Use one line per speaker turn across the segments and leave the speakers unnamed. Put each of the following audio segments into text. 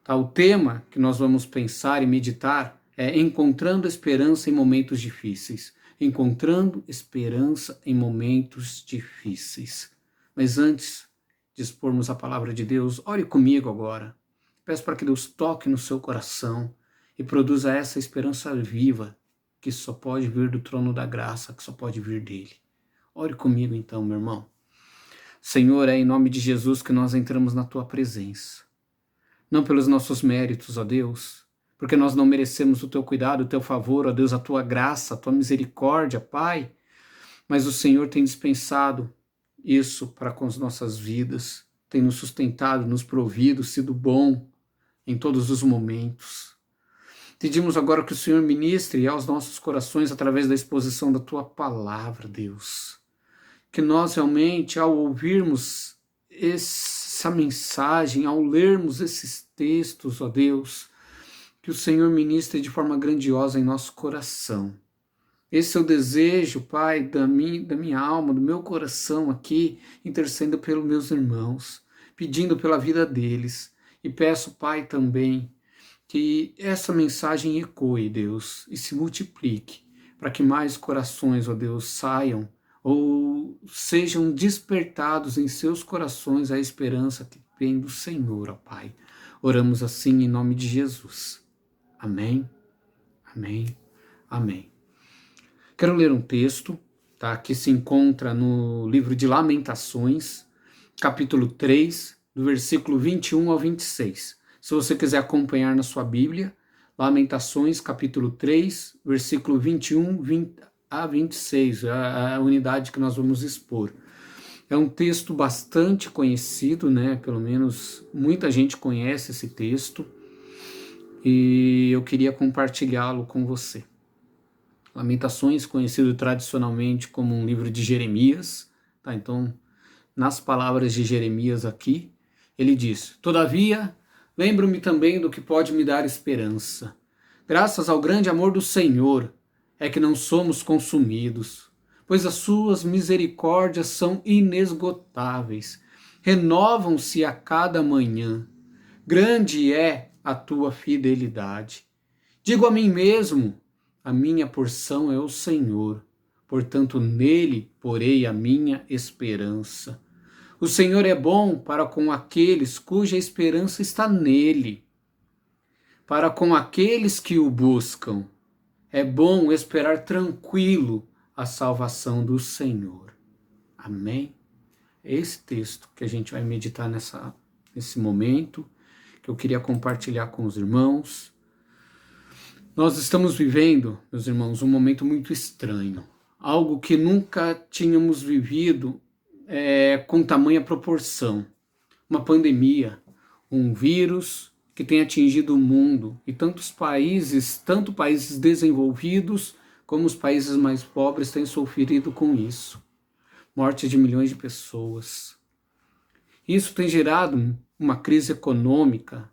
Tá? O tema que nós vamos pensar e meditar é encontrando esperança em momentos difíceis. Encontrando esperança em momentos difíceis. Mas antes de expormos a palavra de Deus, ore comigo agora. Peço para que Deus toque no seu coração e produza essa esperança viva que só pode vir do trono da graça, que só pode vir dele. Ore comigo então, meu irmão. Senhor, é em nome de Jesus que nós entramos na tua presença. Não pelos nossos méritos, ó Deus, porque nós não merecemos o teu cuidado, o teu favor, ó Deus, a tua graça, a tua misericórdia, Pai, mas o Senhor tem dispensado isso para com as nossas vidas, tem nos sustentado, nos provido, sido bom em todos os momentos. Pedimos agora que o Senhor ministre aos nossos corações através da exposição da tua palavra, Deus. Que nós realmente, ao ouvirmos essa mensagem, ao lermos esses textos, ó Deus, que o Senhor ministre de forma grandiosa em nosso coração. Esse é o desejo, Pai, da minha alma, do meu coração aqui, intercedendo pelos meus irmãos, pedindo pela vida deles. E peço, Pai, também, que essa mensagem ecoe, Deus, e se multiplique, para que mais corações, ó Deus, saiam ou sejam despertados em seus corações a esperança que vem do Senhor, ó Pai. Oramos assim em nome de Jesus. Amém, amém, amém. Quero ler um texto, tá, que se encontra no livro de Lamentações, capítulo 3, do versículo 21 ao 26. Se você quiser acompanhar na sua Bíblia, Lamentações, capítulo 3, versículo 21 a 26, a unidade que nós vamos expor. É um texto bastante conhecido, né? Pelo menos muita gente conhece esse texto, e eu queria compartilhá-lo com você. Lamentações, conhecido tradicionalmente como um livro de Jeremias, tá? Então, nas palavras de Jeremias aqui, ele diz: Todavia, lembro-me também do que pode me dar esperança. Graças ao grande amor do Senhor é que não somos consumidos, pois as suas misericórdias são inesgotáveis, renovam-se a cada manhã. Grande é a tua fidelidade. Digo a mim mesmo, a minha porção é o Senhor, portanto nele porei a minha esperança. O Senhor é bom para com aqueles cuja esperança está nele, para com aqueles que o buscam. É bom esperar tranquilo a salvação do Senhor. Amém? É esse texto que a gente vai meditar nesse momento, que eu queria compartilhar com os irmãos. Nós estamos vivendo, meus irmãos, um momento muito estranho. Algo que nunca tínhamos vivido com tamanha proporção. Uma pandemia, um vírus que tem atingido o mundo e tantos países, tanto países desenvolvidos como os países mais pobres têm sofrido com isso. Morte de milhões de pessoas. Isso tem gerado uma crise econômica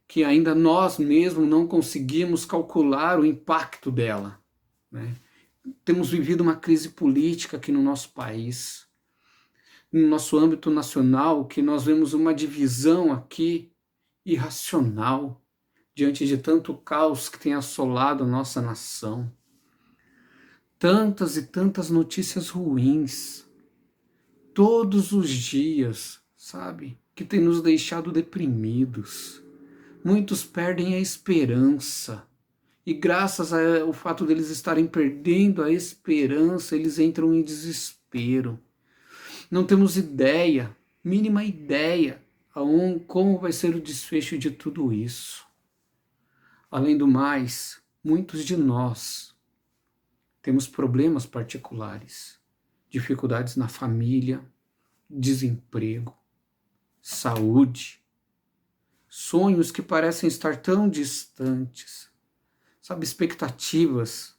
que ainda nós mesmos não conseguimos calcular o impacto dela, né? Temos vivido uma crise política aqui no nosso país, no nosso âmbito nacional, que nós vemos uma divisão aqui irracional diante de tanto caos que tem assolado a nossa nação. Tantas e tantas notícias ruins, todos os dias, sabe, que tem nos deixado deprimidos. Muitos perdem a esperança, e graças ao fato deles estarem perdendo a esperança, eles entram em desespero. Não temos ideia, mínima ideia, como vai ser o desfecho de tudo isso. Além do mais, muitos de nós temos problemas particulares, dificuldades na família, desemprego, saúde, sonhos que parecem estar tão distantes, sabe, expectativas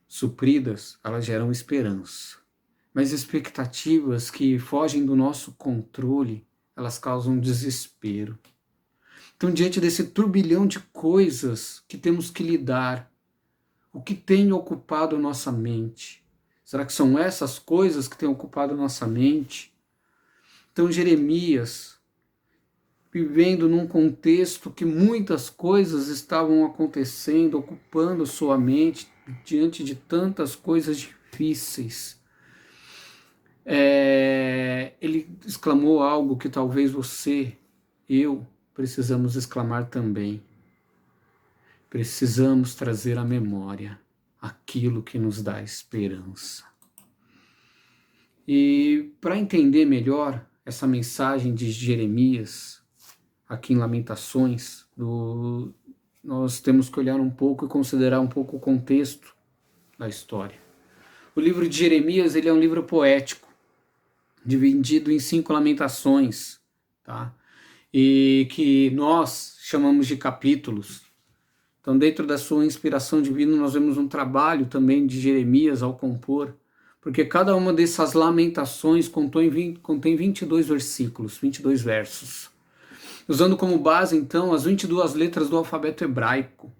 supridas, elas geram esperança, mas expectativas que fogem do nosso controle, elas causam desespero. Então, diante desse turbilhão de coisas que temos que lidar, o que tem ocupado nossa mente? Será que são essas coisas que têm ocupado nossa mente? Então, Jeremias, vivendo num contexto que muitas coisas estavam acontecendo, ocupando sua mente diante de tantas coisas difíceis. Ele exclamou algo que talvez você, eu, precisamos exclamar também. Precisamos trazer à memória aquilo que nos dá esperança. E para entender melhor essa mensagem de Jeremias, aqui em Lamentações, nós temos que olhar um pouco e considerar um pouco o contexto da história. O livro de Jeremias, ele é um livro poético, dividido em 5 lamentações, tá? E que nós chamamos de capítulos. Então, dentro da sua inspiração divina, nós vemos um trabalho também de Jeremias ao compor, porque cada uma dessas lamentações contém 22 versículos, 22 versos, usando como base, então, as 22 letras do alfabeto hebraico,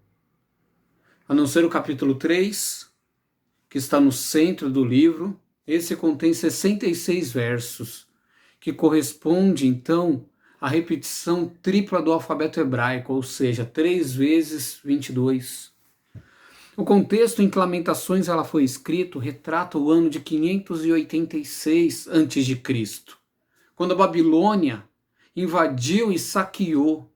a não ser o capítulo 3, que está no centro do livro. Esse contém 66 versos, que corresponde, então, à repetição tripla do alfabeto hebraico, ou seja, 3 vezes 22. O contexto em que Lamentações ela foi escrito retrata o ano de 586 a.C., quando a Babilônia invadiu e saqueou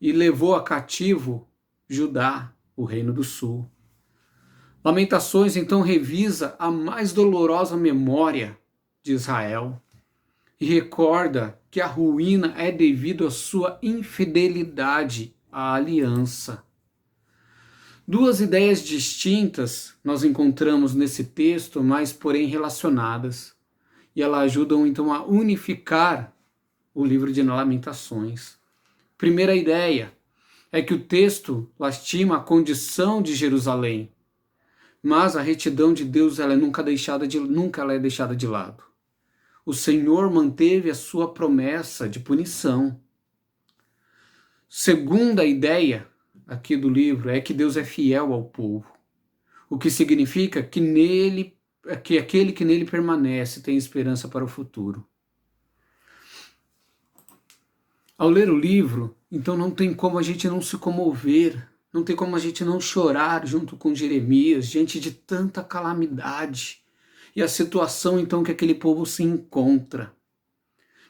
e levou a cativo Judá, o Reino do Sul. Lamentações, então, revisa a mais dolorosa memória de Israel e recorda que a ruína é devido à sua infidelidade à aliança. 2 ideias distintas nós encontramos nesse texto, mas porém relacionadas, e elas ajudam então a unificar o livro de Lamentações. Primeira ideia é que o texto lastima a condição de Jerusalém, mas a retidão de Deus ela nunca é deixada de lado. O Senhor manteve a sua promessa de punição. Segunda ideia aqui do livro é que Deus é fiel ao povo, o que significa que aquele que nele permanece tem esperança para o futuro. Ao ler o livro, então não tem como a gente não se comover, não tem como a gente não chorar junto com Jeremias diante de tanta calamidade e a situação então que aquele povo se encontra.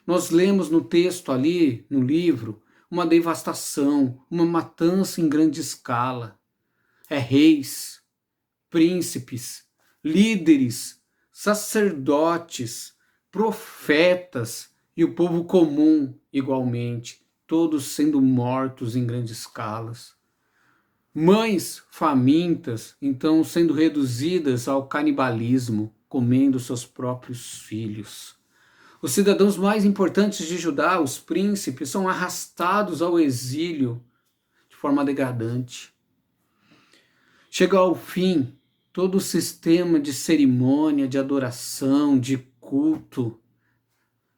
Nós lemos no texto ali, no livro, uma devastação, uma matança em grande escala. Reis, príncipes, líderes, sacerdotes, profetas e o povo comum igualmente, todos sendo mortos em grandes escalas. Mães famintas, então, sendo reduzidas ao canibalismo, comendo seus próprios filhos. Os cidadãos mais importantes de Judá, os príncipes, são arrastados ao exílio de forma degradante. Chega ao fim todo o sistema de cerimônia, de adoração, de culto.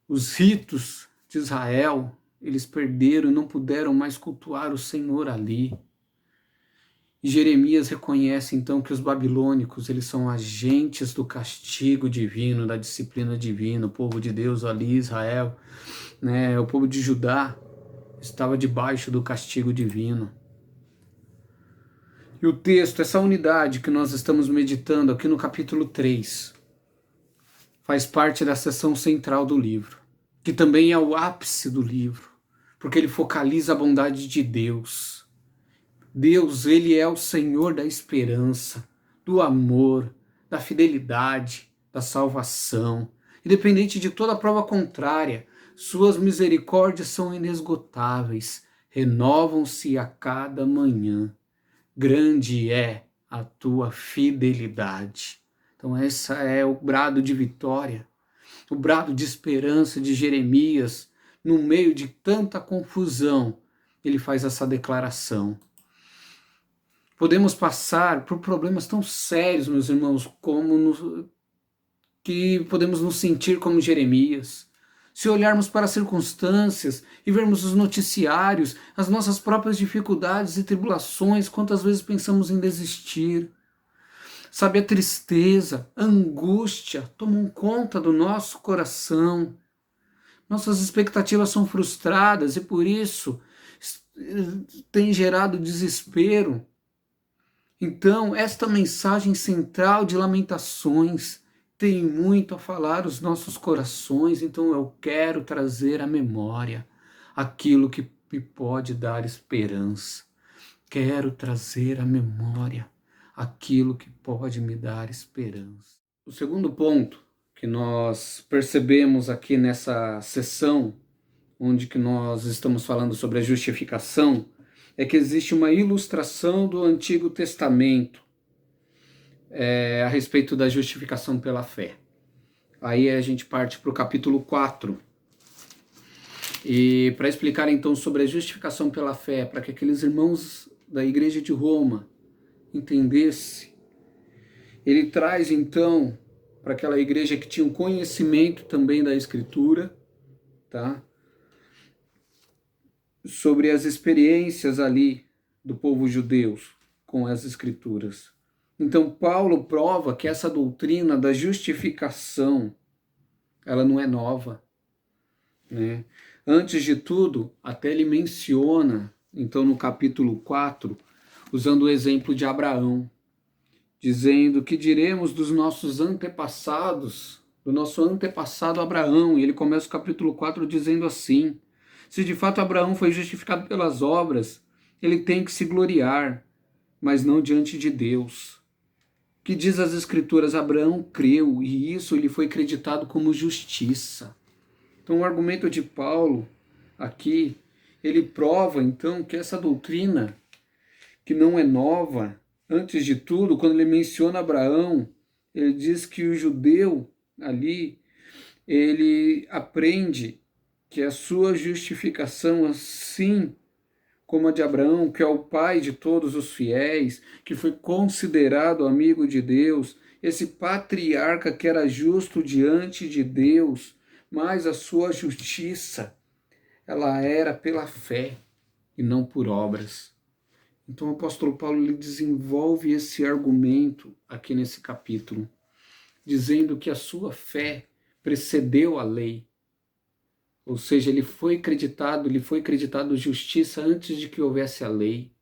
Os ritos de Israel, eles perderam e não puderam mais cultuar o Senhor ali. E Jeremias reconhece então que os babilônicos, eles são agentes do castigo divino, da disciplina divina. O povo de Deus ali, Israel, o povo de Judá, estava debaixo do castigo divino. E o texto, essa unidade que nós estamos meditando aqui no capítulo 3, faz parte da seção central do livro, que também é o ápice do livro, porque ele focaliza a bondade de Deus. Deus, ele é o Senhor da esperança, do amor, da fidelidade, da salvação. Independente de toda prova contrária, suas misericórdias são inesgotáveis, renovam-se a cada manhã. Grande é a tua fidelidade. Então esse é o brado de vitória, o brado de esperança de Jeremias. No meio de tanta confusão, ele faz essa declaração. Podemos passar por problemas tão sérios, meus irmãos, que podemos nos sentir como Jeremias. Se olharmos para as circunstâncias e vermos os noticiários, as nossas próprias dificuldades e tribulações, quantas vezes pensamos em desistir. Sabe, a tristeza, a angústia tomam conta do nosso coração. Nossas expectativas são frustradas e por isso tem gerado desespero. Então, esta mensagem central de Lamentações tem muito a falar aos nossos corações, então eu quero trazer à memória aquilo que me pode dar esperança. Quero trazer à memória aquilo que pode me dar esperança. O segundo ponto que nós percebemos aqui nessa sessão, onde que nós estamos falando sobre a justificação, é que existe uma ilustração do Antigo Testamento a respeito da justificação pela fé. Aí a gente parte para o capítulo 4. E para explicar então sobre a justificação pela fé, para que aqueles irmãos da igreja de Roma entendessem, ele traz então para aquela igreja que tinha um conhecimento também da Escritura, tá? Sobre as experiências ali do povo judeu com as Escrituras. Então Paulo prova que essa doutrina da justificação, ela não é nova, né? Antes de tudo, até ele menciona, então no capítulo 4, usando o exemplo de Abraão, dizendo que diremos dos nossos antepassados, do nosso antepassado Abraão, e ele começa o capítulo 4 dizendo assim: se de fato Abraão foi justificado pelas obras, ele tem que se gloriar, mas não diante de Deus. Que diz as Escrituras, Abraão creu, e isso lhe foi creditado como justiça. Então o argumento de Paulo aqui, ele prova então que essa doutrina, que não é nova, antes de tudo, quando ele menciona Abraão, ele diz que o judeu ali, ele aprende que a sua justificação, assim como a de Abraão, que é o pai de todos os fiéis, que foi considerado amigo de Deus, esse patriarca que era justo diante de Deus, mas a sua justiça, ela era pela fé e não por obras. Então o apóstolo Paulo ele desenvolve esse argumento aqui nesse capítulo, dizendo que a sua fé precedeu a lei. Ou seja, lhe foi acreditado justiça antes de que houvesse a lei,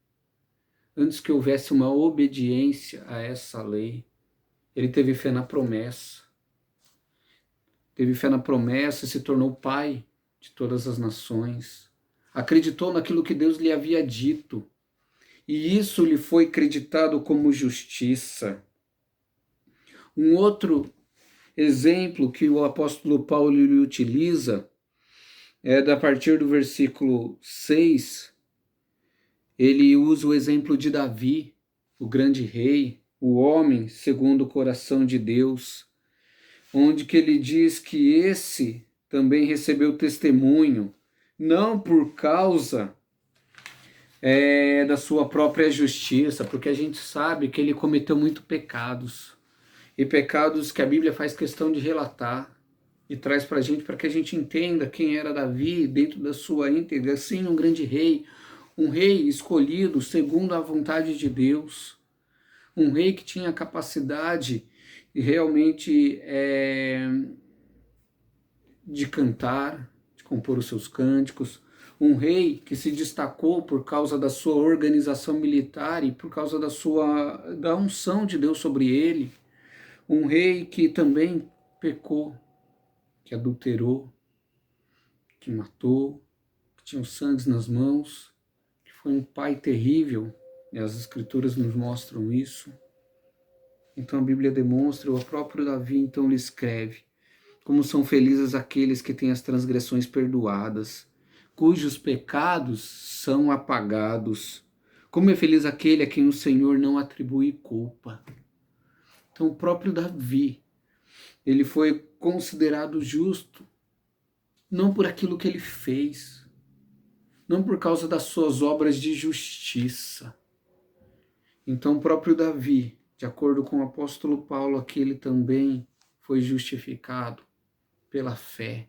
antes que houvesse uma obediência a essa lei. Ele teve fé na promessa. Teve fé na promessa e se tornou pai de todas as nações. Acreditou naquilo que Deus lhe havia dito. E isso lhe foi creditado como justiça. Um outro exemplo que o apóstolo Paulo lhe utiliza é a partir do versículo 6, ele usa o exemplo de Davi, o grande rei, o homem segundo o coração de Deus, onde que ele diz que esse também recebeu testemunho, não por causa da sua própria justiça, porque a gente sabe que ele cometeu muitos pecados, e pecados que a Bíblia faz questão de relatar, e traz para que a gente entenda quem era Davi dentro da sua íntegra, sim, um grande rei, um rei escolhido segundo a vontade de Deus, um rei que tinha capacidade realmente de cantar, de compor os seus cânticos, um rei que se destacou por causa da sua organização militar e por causa da unção de Deus sobre ele, um rei que também pecou, que adulterou, que matou, que tinha o sangue nas mãos, que foi um pai terrível, e as Escrituras nos mostram isso. Então a Bíblia demonstra, o próprio Davi então lhe escreve, como são felizes aqueles que têm as transgressões perdoadas, cujos pecados são apagados. Como é feliz aquele a quem o Senhor não atribui culpa. Então o próprio Davi, ele foi considerado justo, não por aquilo que ele fez, não por causa das suas obras de justiça. Então o próprio Davi, de acordo com o apóstolo Paulo, aqui ele também foi justificado pela fé,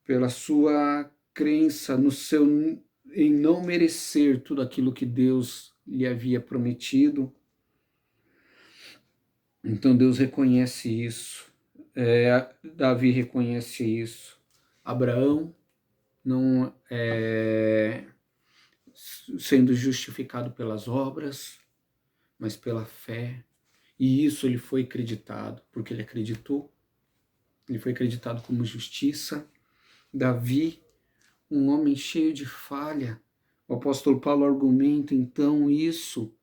pela sua crença em não merecer tudo aquilo que Deus lhe havia prometido. Então Deus reconhece isso, Davi reconhece isso. Abraão não sendo justificado pelas obras, mas pela fé. E isso ele foi acreditado, porque ele acreditou. Ele foi acreditado como justiça. Davi, um homem cheio de falha. O apóstolo Paulo argumenta então isso.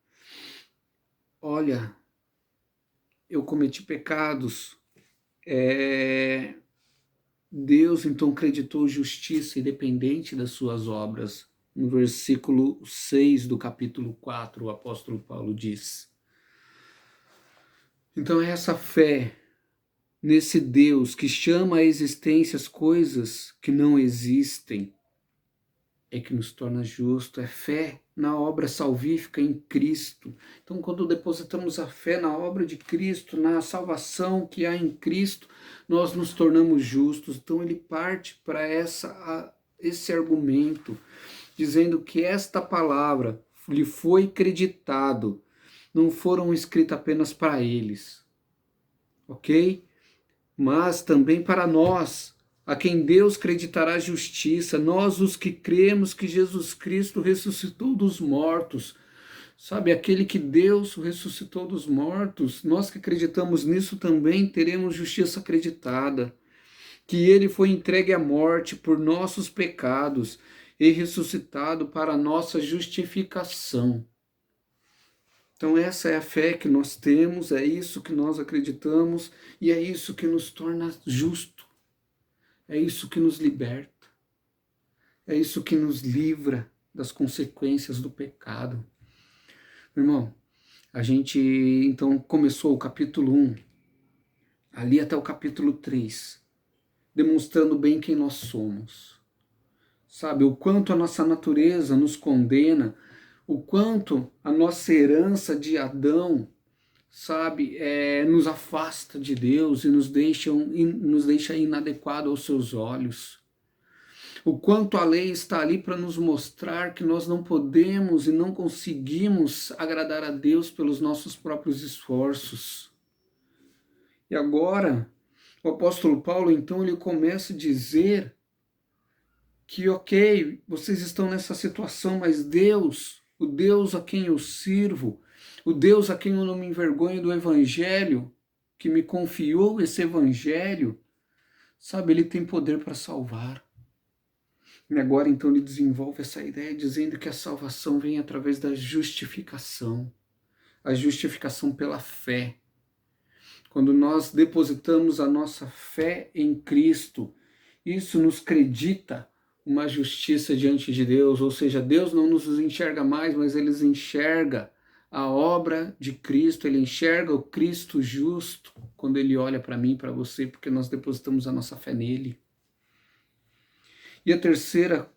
Olha, eu cometi pecados. Deus então acreditou justiça independente das suas obras. No versículo 6 do capítulo 4, o apóstolo Paulo diz. Então é essa fé nesse Deus que chama à existência as coisas que não existem é que nos torna justo, é fé na obra salvífica em Cristo. Então, quando depositamos a fé na obra de Cristo, na salvação que há em Cristo, nós nos tornamos justos. Então, ele parte para esse argumento, dizendo que esta palavra lhe foi creditado, não foram escritas apenas para eles, ok? Mas também para nós, a quem Deus creditará justiça, nós os que cremos que Jesus Cristo ressuscitou dos mortos, sabe, aquele que Deus ressuscitou dos mortos, nós que acreditamos nisso também teremos justiça acreditada, que ele foi entregue à morte por nossos pecados e ressuscitado para a nossa justificação. Então essa é a fé que nós temos, é isso que nós acreditamos e é isso que nos torna justo. É isso que nos liberta. É isso que nos livra das consequências do pecado. Irmão, a gente então começou o capítulo 1, ali até o capítulo 3, demonstrando bem quem nós somos. Sabe, o quanto a nossa natureza nos condena, o quanto a nossa herança de Adão, sabe, nos afasta de Deus e nos deixa inadequado aos seus olhos. O quanto a lei está ali para nos mostrar que nós não podemos e não conseguimos agradar a Deus pelos nossos próprios esforços. E agora, o apóstolo Paulo, então, ele começa a dizer que, ok, vocês estão nessa situação, mas Deus, o Deus a quem eu sirvo, o Deus a quem eu não me envergonho do evangelho, que me confiou esse evangelho, sabe, ele tem poder para salvar. E agora então ele desenvolve essa ideia dizendo que a salvação vem através da justificação, a justificação pela fé. Quando nós depositamos a nossa fé em Cristo, isso nos acredita uma justiça diante de Deus, ou seja, Deus não nos enxerga mais, mas ele enxerga a obra de Cristo, ele enxerga o Cristo justo quando ele olha para mim e para você, porque nós depositamos a nossa fé nele. E a terceira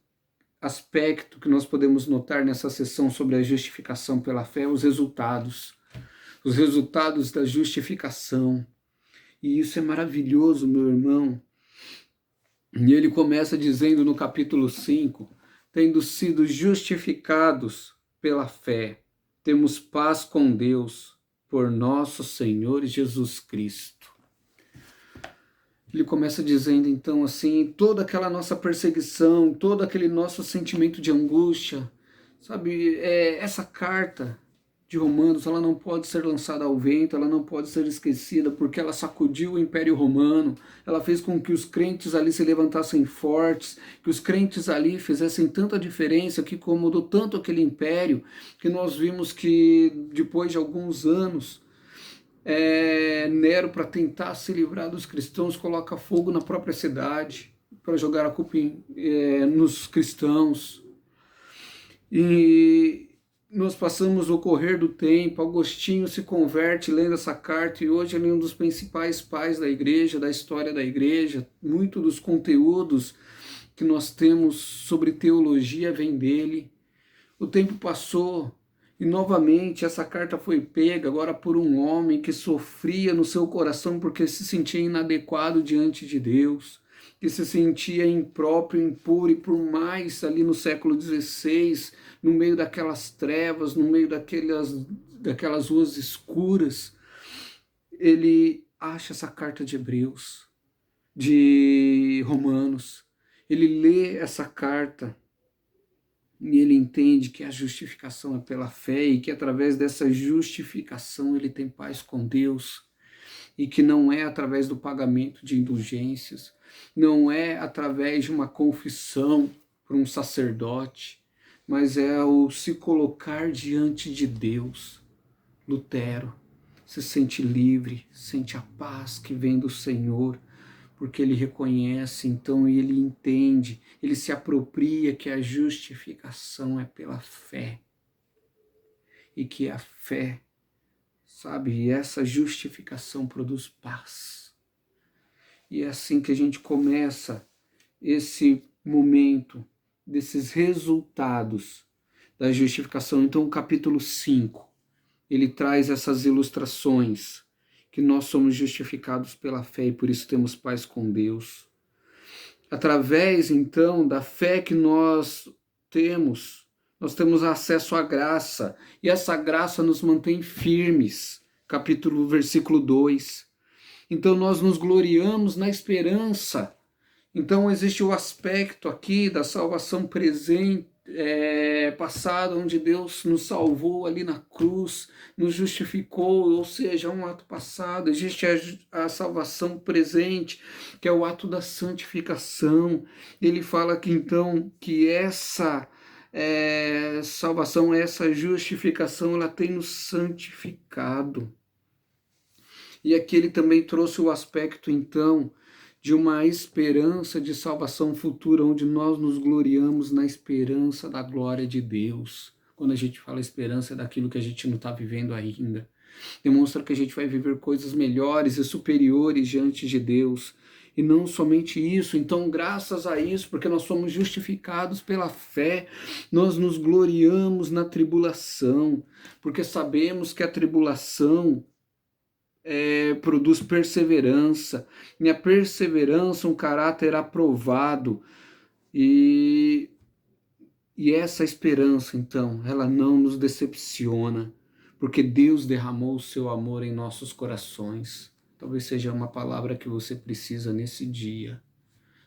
aspecto que nós podemos notar nessa sessão sobre a justificação pela fé é os resultados da justificação. E isso é maravilhoso, meu irmão. E ele começa dizendo no capítulo 5, tendo sido justificados pela fé, temos paz com Deus por nosso Senhor Jesus Cristo. Ele começa dizendo então assim, toda aquela nossa perseguição, todo aquele nosso sentimento de angústia, sabe, essa carta de Romanos, ela não pode ser lançada ao vento, ela não pode ser esquecida, porque ela sacudiu o Império Romano, ela fez com que os crentes ali se levantassem fortes, que os crentes ali fizessem tanta diferença, que incomodou tanto aquele império, que nós vimos que depois de alguns anos, Nero, para tentar se livrar dos cristãos, coloca fogo na própria cidade, para jogar a culpa nos cristãos. E nós passamos o correr do tempo, Agostinho se converte lendo essa carta e hoje ele é um dos principais pais da igreja, da história da igreja. Muito dos conteúdos que nós temos sobre teologia vem dele. O tempo passou e novamente essa carta foi pega agora por um homem que sofria no seu coração porque se sentia inadequado diante de Deus, que se sentia impróprio, impuro, e por mais ali no século XVI, no meio daquelas trevas, no meio daquelas ruas escuras, ele acha essa carta de Hebreus, de Romanos, ele lê essa carta e ele entende que a justificação é pela fé e que através dessa justificação ele tem paz com Deus e que não é através do pagamento de indulgências, não é através de uma confissão por um sacerdote, mas é o se colocar diante de Deus. Lutero se sente livre, sente a paz que vem do Senhor, porque ele reconhece, então, e ele entende, ele se apropria que a justificação é pela fé. E que a fé, sabe, e essa justificação produz paz. E é assim que a gente começa esse momento desses resultados da justificação. Então, o capítulo 5, ele traz essas ilustrações, que nós somos justificados pela fé e por isso temos paz com Deus. Através, então, da fé que nós temos acesso à graça, e essa graça nos mantém firmes. Versículo 2. Então, nós nos gloriamos na esperança. Então, existe o aspecto aqui da salvação presente, passada, onde Deus nos salvou ali na cruz, nos justificou, ou seja, um ato passado. Existe a salvação presente, que é o ato da santificação. Ele fala que então que essa salvação, essa justificação, ela tem nos santificado. E aqui ele também trouxe o aspecto então de uma esperança de salvação futura, onde nós nos gloriamos na esperança da glória de Deus. Quando a gente fala esperança, é daquilo que a gente não está vivendo ainda. Demonstra que a gente vai viver coisas melhores e superiores diante de Deus. E não somente isso, então graças a isso, porque nós somos justificados pela fé, nós nos gloriamos na tribulação, porque sabemos que a tribulação produz perseverança, e a perseverança um caráter aprovado, e essa esperança, então, ela não nos decepciona, porque Deus derramou o seu amor em nossos corações. Talvez seja uma palavra que você precisa nesse dia,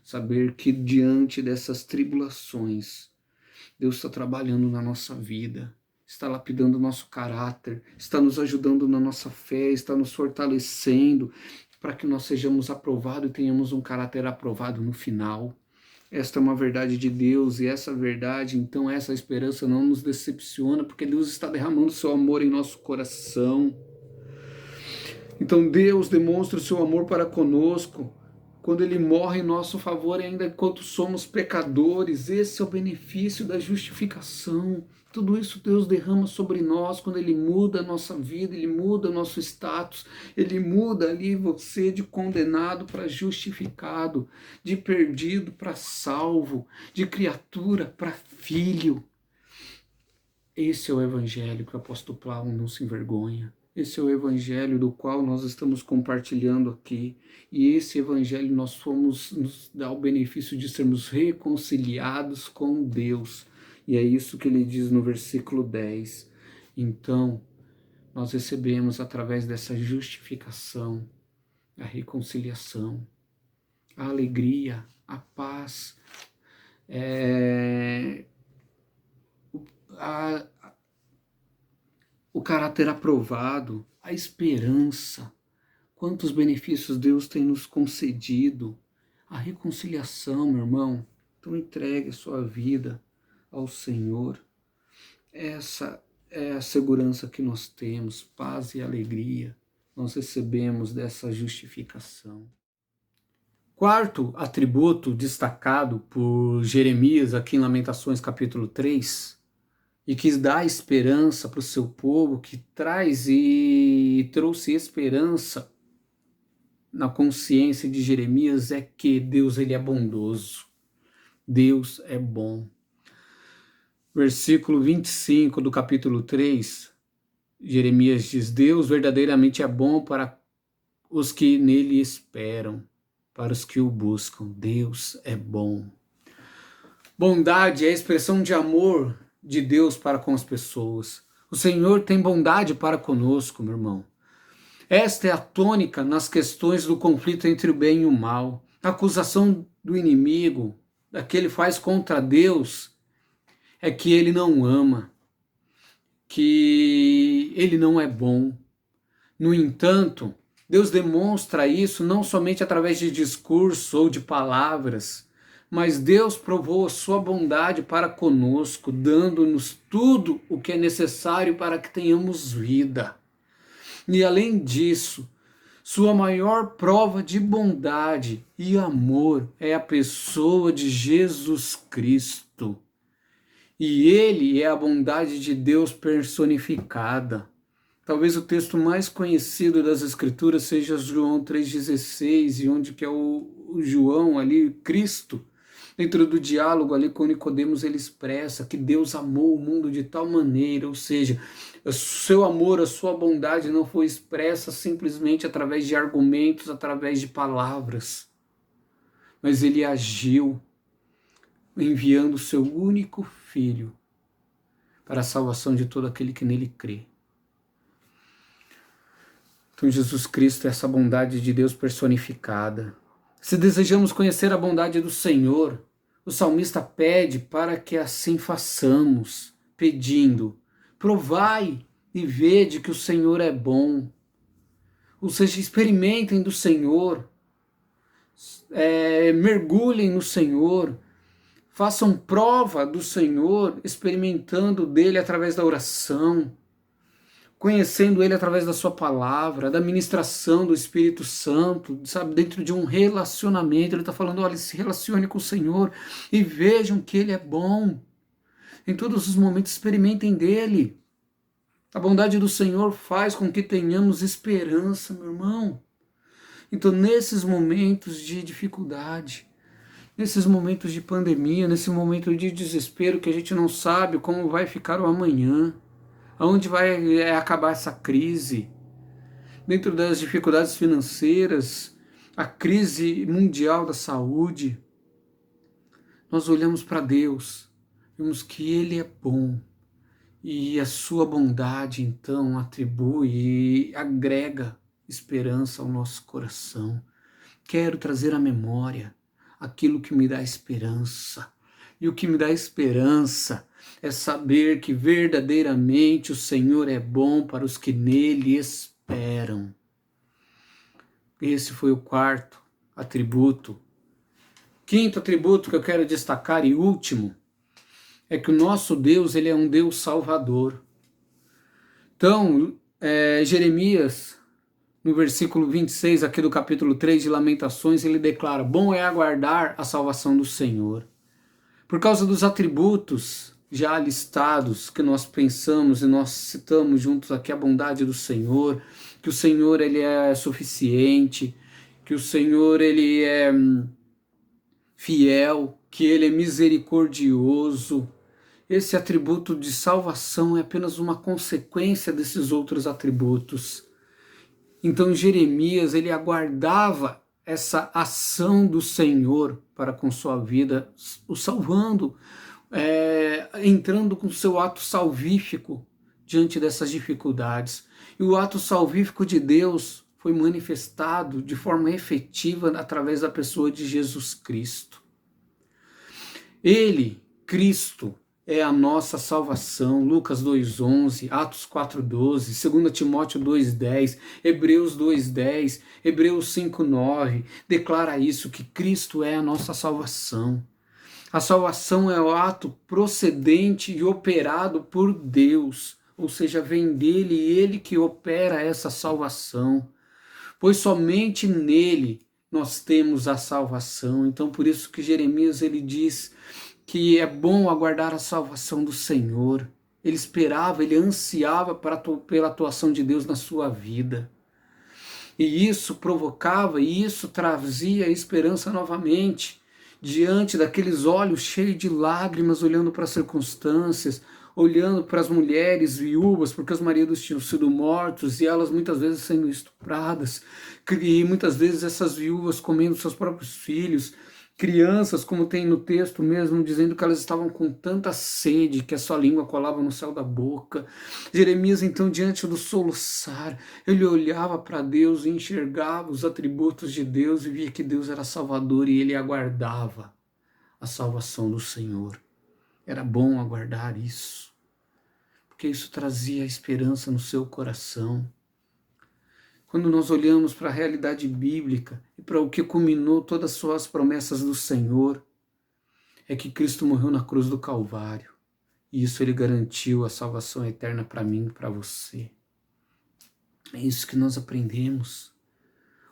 saber que diante dessas tribulações, Deus está trabalhando na nossa vida, está lapidando o nosso caráter, está nos ajudando na nossa fé, está nos fortalecendo para que nós sejamos aprovados e tenhamos um caráter aprovado no final. Esta é uma verdade de Deus, e essa verdade, então, essa esperança não nos decepciona, porque Deus está derramando seu amor em nosso coração. Então Deus demonstra o seu amor para conosco, quando ele morre em nosso favor, ainda enquanto somos pecadores. Esse é o benefício da justificação. Tudo isso Deus derrama sobre nós quando ele muda a nossa vida, ele muda o nosso status, ele muda ali você de condenado para justificado, de perdido para salvo, de criatura para filho. Esse é o evangelho que o apóstolo Paulo não se envergonha. Esse é o evangelho do qual nós estamos compartilhando aqui. E esse evangelho nos dá o benefício de sermos reconciliados com Deus. E é isso que ele diz no versículo 10. Então, nós recebemos através dessa justificação a reconciliação, a alegria, a paz, o caráter aprovado, a esperança. Quantos benefícios Deus tem nos concedido. A reconciliação, meu irmão. Então entregue a sua vida ao Senhor. Essa é a segurança que nós temos, paz e alegria. Nós recebemos dessa justificação. Quarto atributo destacado por Jeremias aqui em Lamentações capítulo 3, e que dá esperança para o seu povo, que traz e trouxe esperança na consciência de Jeremias, é que Deus ele é bondoso. Deus é bom. Versículo 25 do capítulo 3, Jeremias diz: Deus verdadeiramente é bom para os que nele esperam, para os que o buscam. Deus é bom. Bondade é a expressão de amor de Deus para com as pessoas. O Senhor tem bondade para conosco, meu irmão. Esta é a tônica nas questões do conflito entre o bem e o mal. A acusação do inimigo que ele faz contra Deus é que ele não ama, que ele não é bom. No entanto, Deus demonstra isso não somente através de discurso ou de palavras, mas Deus provou a sua bondade para conosco, dando-nos tudo o que é necessário para que tenhamos vida. E além disso, sua maior prova de bondade e amor é a pessoa de Jesus Cristo. E ele é a bondade de Deus personificada. Talvez o texto mais conhecido das Escrituras seja João 3,16, e onde que é o João ali, Cristo, dentro do diálogo ali com Nicodemos, ele expressa que Deus amou o mundo de tal maneira, ou seja, o seu amor, a sua bondade não foi expressa simplesmente através de argumentos, através de palavras, mas ele agiu enviando o seu único Filho para a salvação de todo aquele que nele crê. Então Jesus Cristo é essa bondade de Deus personificada. Se desejamos conhecer a bondade do Senhor, o salmista pede para que assim façamos, pedindo: provai e vede que o Senhor é bom. Ou seja, experimentem do Senhor, mergulhem no Senhor, façam prova do Senhor, experimentando dele através da oração, conhecendo ele através da sua palavra, da ministração do Espírito Santo, sabe, dentro de um relacionamento. Ele está falando, olha, se relacione com o Senhor e vejam que ele é bom. Em todos os momentos experimentem dele. A bondade do Senhor faz com que tenhamos esperança, meu irmão. Então, nesses momentos de dificuldade, nesses momentos de pandemia, nesse momento de desespero que a gente não sabe como vai ficar o amanhã, aonde vai acabar essa crise, dentro das dificuldades financeiras, a crise mundial da saúde, nós olhamos para Deus, vemos que Ele é bom, e a sua bondade, então, atribui e agrega esperança ao nosso coração. Quero trazer à memória aquilo que me dá esperança. E o que me dá esperança é saber que verdadeiramente o Senhor é bom para os que nele esperam. Esse foi o quarto atributo. Quinto atributo que eu quero destacar e último é que o nosso Deus, ele é um Deus salvador. Então, Jeremias, no versículo 26 aqui do capítulo 3 de Lamentações, ele declara: bom é aguardar a salvação do Senhor. Por causa dos atributos já listados que nós pensamos e nós citamos juntos aqui, a bondade do Senhor, que o Senhor ele é suficiente, que o Senhor ele é fiel, que ele é misericordioso. Esse atributo de salvação é apenas uma consequência desses outros atributos. Então Jeremias, ele aguardava essa ação do Senhor para com sua vida, o salvando, entrando com seu ato salvífico diante dessas dificuldades. E o ato salvífico de Deus foi manifestado de forma efetiva através da pessoa de Jesus Cristo. Ele, Cristo, é a nossa salvação. Lucas 2,11, Atos 4,12, 2 Timóteo 2,10, Hebreus 2,10, Hebreus 5,9, declara isso, que Cristo é a nossa salvação. A salvação é o ato procedente e operado por Deus, ou seja, vem dele e ele que opera essa salvação, pois somente nele nós temos a salvação. Então por isso que Jeremias ele diz que é bom aguardar a salvação do Senhor. Ele esperava, ele ansiava pela atuação de Deus na sua vida. E isso provocava, e isso trazia esperança novamente, diante daqueles olhos cheios de lágrimas, olhando para as circunstâncias, olhando para as mulheres viúvas, porque os maridos tinham sido mortos, e elas muitas vezes sendo estupradas, e muitas vezes essas viúvas comendo seus próprios filhos, crianças, como tem no texto mesmo, dizendo que elas estavam com tanta sede que a sua língua colava no céu da boca. Jeremias, então, diante do soluçar, ele olhava para Deus e enxergava os atributos de Deus e via que Deus era salvador e ele aguardava a salvação do Senhor. Era bom aguardar isso, porque isso trazia esperança no seu coração. Quando nós olhamos para a realidade bíblica e para o que culminou todas as suas promessas do Senhor, é que Cristo morreu na cruz do Calvário. E isso ele garantiu a salvação eterna para mim e para você. É isso que nós aprendemos.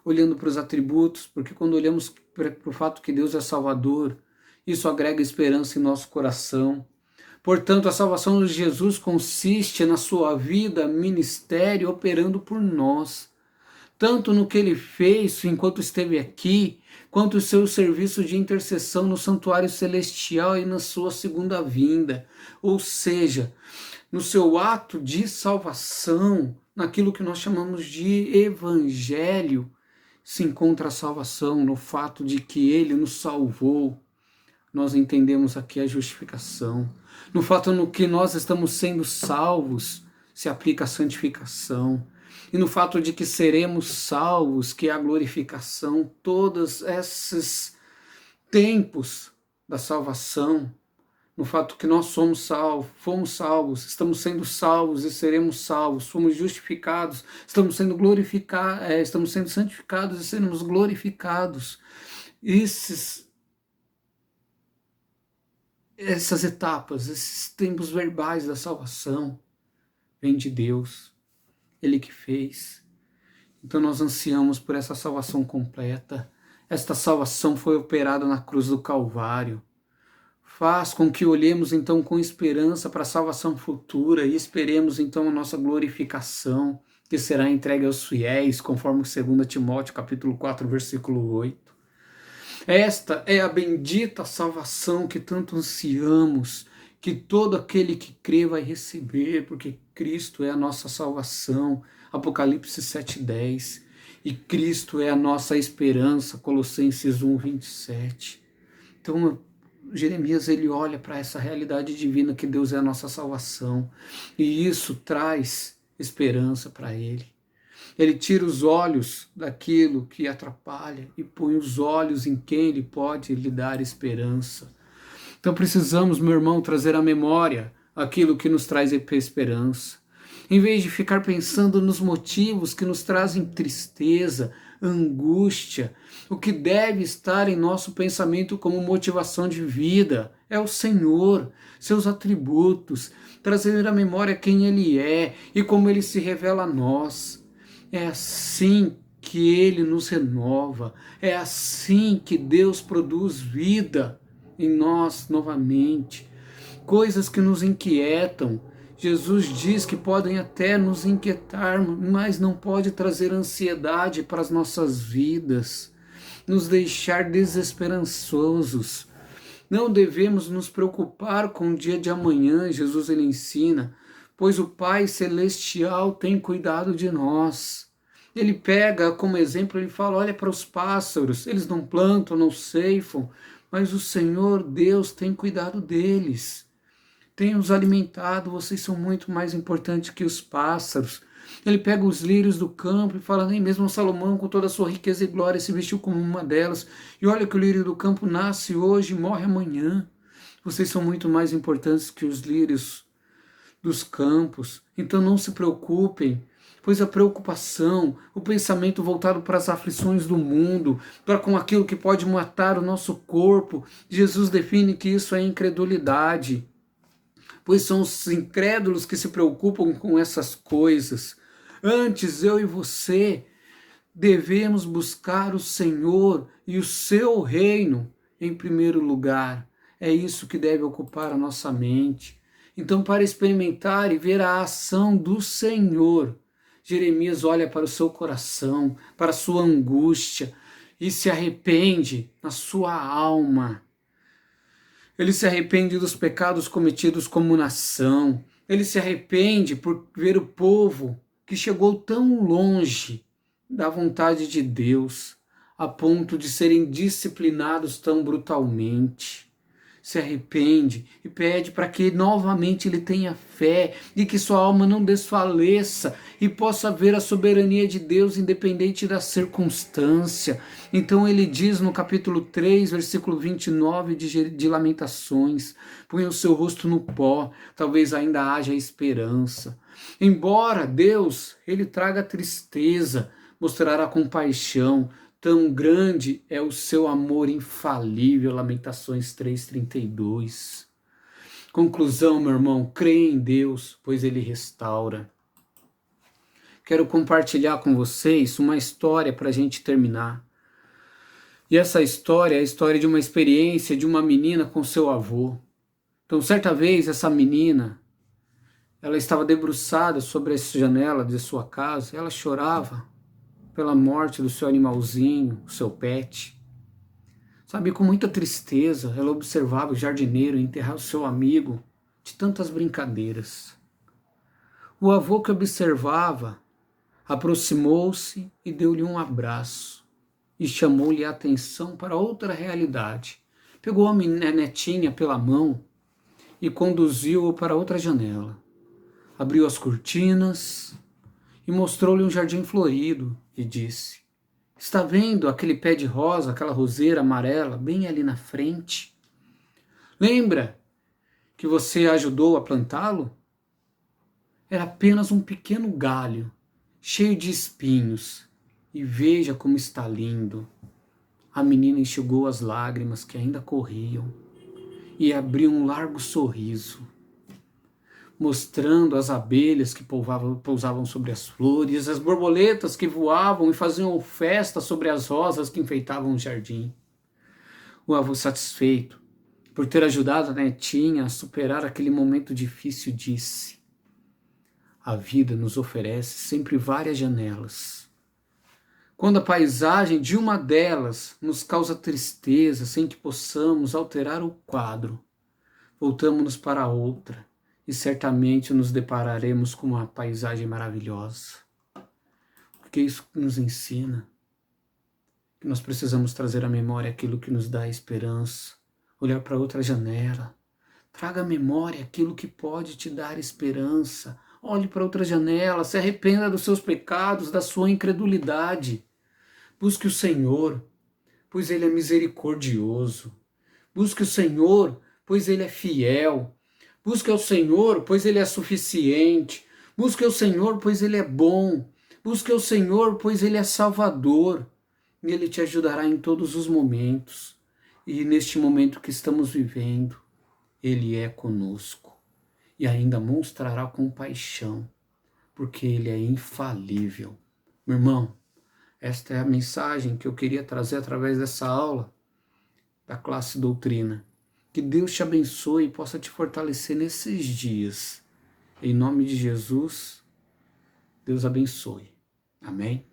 Olhando para os atributos, porque quando olhamos para o fato que Deus é Salvador, isso agrega esperança em nosso coração. Portanto, a salvação de Jesus consiste na sua vida, ministério, operando por nós. Tanto no que ele fez enquanto esteve aqui, quanto o seu serviço de intercessão no santuário celestial e na sua segunda vinda. Ou seja, no seu ato de salvação, naquilo que nós chamamos de evangelho, se encontra a salvação no fato de que ele nos salvou. Nós entendemos aqui a justificação. No fato no que nós estamos sendo salvos, se aplica a santificação. E no fato de que seremos salvos, que é a glorificação, todos esses tempos da salvação, no fato que nós somos salvos, fomos salvos, estamos sendo salvos e seremos salvos, fomos justificados, estamos sendo glorificados, estamos sendo santificados e seremos glorificados. Essas etapas, esses tempos verbais da salvação, vêm de Deus. Ele que fez. Então nós ansiamos por essa salvação completa. Esta salvação foi operada na cruz do Calvário. Faz com que olhemos então com esperança para a salvação futura e esperemos então a nossa glorificação, que será entregue aos fiéis, conforme 2 Timóteo capítulo 4, versículo 8. Esta é a bendita salvação que tanto ansiamos, que todo aquele que crê vai receber, porque Cristo é a nossa salvação, Apocalipse 7,10, e Cristo é a nossa esperança, Colossenses 1,27. Então, Jeremias, ele olha para essa realidade divina que Deus é a nossa salvação, e isso traz esperança para ele. Ele tira os olhos daquilo que atrapalha e põe os olhos em quem ele pode lhe dar esperança. Então precisamos, meu irmão, trazer à memória aquilo que nos traz esperança. Em vez de ficar pensando nos motivos que nos trazem tristeza, angústia, o que deve estar em nosso pensamento como motivação de vida é o Senhor, seus atributos, trazer à memória quem Ele é e como Ele se revela a nós. É assim que Ele nos renova, é assim que Deus produz vida em nós novamente, coisas que nos inquietam. Jesus diz que podem até nos inquietar, mas não pode trazer ansiedade para as nossas vidas, nos deixar desesperançosos. Não devemos nos preocupar com o dia de amanhã, Jesus ele ensina, pois o Pai Celestial tem cuidado de nós. Ele pega como exemplo, ele fala, olha para os pássaros, eles não plantam, não ceifam, mas o Senhor Deus tem cuidado deles, tem os alimentado, vocês são muito mais importantes que os pássaros. Ele pega os lírios do campo e fala, nem mesmo Salomão com toda a sua riqueza e glória se vestiu como uma delas, e olha que o lírio do campo nasce hoje e morre amanhã. Vocês são muito mais importantes que os lírios dos campos, então não se preocupem, pois a preocupação, o pensamento voltado para as aflições do mundo, para com aquilo que pode matar o nosso corpo, Jesus define que isso é incredulidade, pois são os incrédulos que se preocupam com essas coisas. Antes, eu e você devemos buscar o Senhor e o seu reino em primeiro lugar. É isso que deve ocupar a nossa mente. Então, para experimentar e ver a ação do Senhor, Jeremias olha para o seu coração, para a sua angústia e se arrepende na sua alma. Ele se arrepende dos pecados cometidos como nação. Ele se arrepende por ver o povo que chegou tão longe da vontade de Deus, a ponto de serem disciplinados tão brutalmente. se arrepende e pede para que novamente ele tenha fé e que sua alma não desfaleça e possa ver a soberania de Deus independente da circunstância. Então ele diz no capítulo 3, versículo 29 de Lamentações: põe o seu rosto no pó, talvez ainda haja esperança. Embora Deus ele traga tristeza, mostrará compaixão, tão grande é o seu amor infalível. Lamentações 3:32. Conclusão, meu irmão, crê em Deus, pois Ele restaura. Quero compartilhar com vocês uma história para a gente terminar. E essa história é a história de uma experiência de uma menina com seu avô. Então, certa vez, essa menina, ela estava debruçada sobre a janela de sua casa, ela chorava pela morte do seu animalzinho, o seu pet. Sabe, com muita tristeza, ela observava o jardineiro enterrar o seu amigo de tantas brincadeiras. O avô que observava aproximou-se e deu-lhe um abraço e chamou-lhe a atenção para outra realidade. Pegou a netinha pela mão e conduziu-o para outra janela. Abriu as cortinas e mostrou-lhe um jardim florido e disse: está vendo aquele pé de rosa, aquela roseira amarela bem ali na frente? Lembra que você ajudou a plantá-lo? Era apenas um pequeno galho, cheio de espinhos, e veja como está lindo. A menina enxugou as lágrimas que ainda corriam e abriu um largo sorriso, mostrando as abelhas que pousavam sobre as flores, as borboletas que voavam e faziam festa sobre as rosas que enfeitavam o jardim. O avô, satisfeito por ter ajudado a netinha a superar aquele momento difícil, disse: a vida nos oferece sempre várias janelas. Quando a paisagem de uma delas nos causa tristeza sem que possamos alterar o quadro, voltamos-nos para outra e certamente nos depararemos com uma paisagem maravilhosa. Porque isso nos ensina que nós precisamos trazer à memória aquilo que nos dá esperança, olhar para outra janela. Traga à memória aquilo que pode te dar esperança. Olhe para outra janela, se arrependa dos seus pecados, da sua incredulidade. Busque o Senhor, pois Ele é misericordioso. Busque o Senhor, pois Ele é fiel. Busque ao Senhor, pois Ele é suficiente. Busque ao Senhor, pois Ele é bom. Busque ao Senhor, pois Ele é salvador. E Ele te ajudará em todos os momentos. E neste momento que estamos vivendo, Ele é conosco. E ainda mostrará compaixão, porque Ele é infalível. Meu irmão, esta é a mensagem que eu queria trazer através dessa aula da classe Doutrina. Que Deus te abençoe e possa te fortalecer nesses dias. Em nome de Jesus, Deus abençoe. Amém?